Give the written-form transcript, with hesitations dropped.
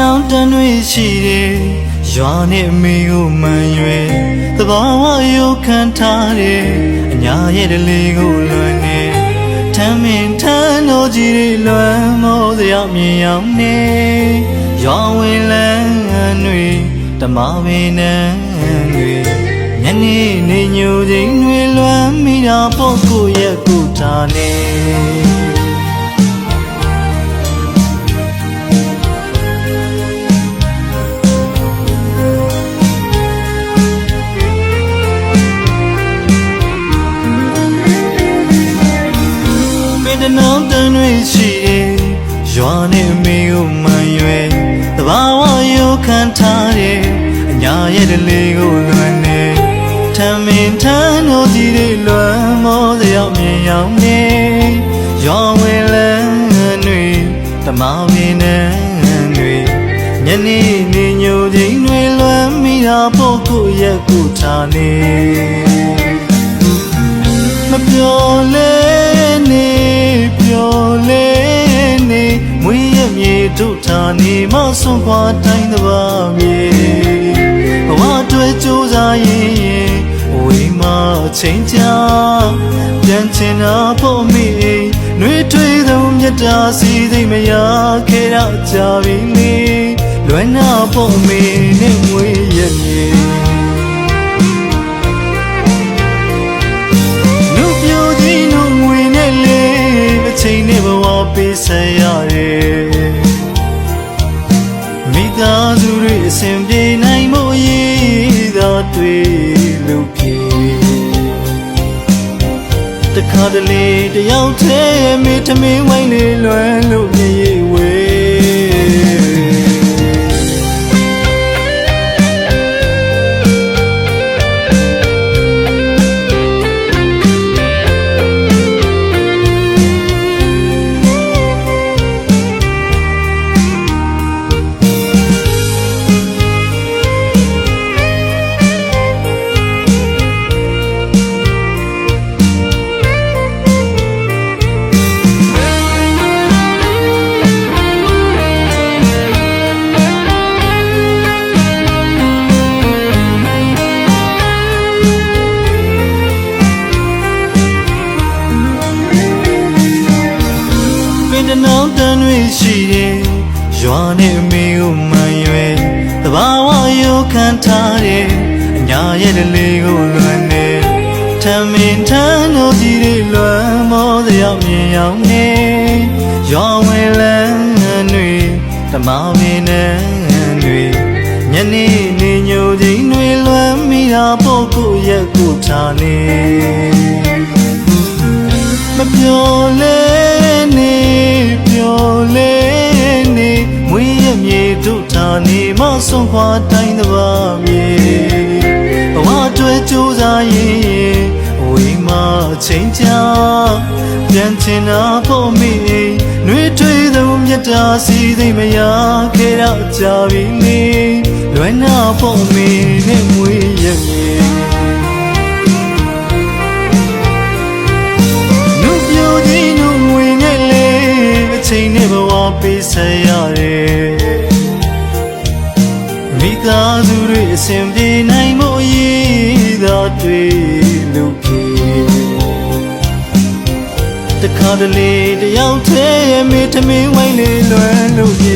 နောင်တန်တွေရှိတယ်ရွာနဲ့အမေကိုမှန်ရွယ်သဘာဝရိုးခံထားတယ်အညာရဲ့တလေးကိုလွန်နေထမ်းမင်းထမ်းတော်ကြီးတွေလွမ်းမောစရာမြင်ရောက်နေရွာဝင်လန်းတွေတမပင်နန်းတွေညနေနေညိုချိန်တွေလွမ်းမိတာပေါ့ကိုရဲ့ကိုထားနေနောင်တန်တွေရှိတယ်ရွာနဲ့အမေကိုမှန်ရွယ်သဘာဝရိုးခံထားတယ်အညာရဲ့တလေးကိုလွန်နေထမ်းမင်းထမ်းတော်ကြီးတွေလွမ်းမောစရာမြင်ရောက်နေရွာဝင်လန်းတွေတမပင်နန်းတွေညနေနေညိုချိန်တွေလွမ်းမိတာပေါ့ကိုရဲ့ကိုထားနေမပြောလဲနေပြောလဲနေမွေးရမြေတို့ထားနေမဆွန်ခွာတိုင်းသဘာမြေဘဝတွေ့ကြိုးစားရင်ဝိမချင်းချပြန်ချင်တာဖို့မိနှွေးထွေးသောမြတ်တာစီသိမရခဲ့ရကြပြီလေလွယ်နာဖို့မိနဲ့မွေးရမြေချိန်နဲ့ဘဝပေးဆက်ရတယ်မိသားစုတွေအစဉ်ပြေနိုင်မှုအရေးသာတွေ့လို့ဖြစ်တခါတလေတယောက်တည်းမိထမင်းဝိုင်းလေးလွယ်လို့မြေဝေနောင်တန်တွေရှိတယ်ရွာနဲ့အမေကိုမှန်ရွယ်သဘာဝရိုးခံထားတယ်အညာရဲ့တလေးကိုလွန်နေထမ်းမင်းထမ်းတော်ကြီးတွေလွမ်းမောစရာမြင်ရောက်နေရွာဝင်လန်းတွေတမပင်နန်းတွေညနေနေညိုချိန်တွေလွမ်းမိတာပေါ့ကိုရဲ့ကိုထားနေမပြောလဲနေပြောလဲနေမွေးရမြေတို့ထားနေမဆွန်ခွာတိုင်းသဘာမြေဘဝတွေ့ကြိုးစားရင်ဝိမချင်းချပြန်ချင်တာဖို့မိနှွေးထွေးသောမြတ်တာစီသိမရခဲ့ရကြပြီလေလွယ်နာဖို့မိနဲ့မွေးရမြေချိန်နဲ့ဘဝပေးဆက်ရတယ်မိသားစုတွေအစဉ်ပြေနိုင်မှုအရေးသာတွေ့လို့ဖြစ်တခါတလေတယောက်တည်းမိထမင်းဝိုင်းလေးလွယ်လို့ပြေ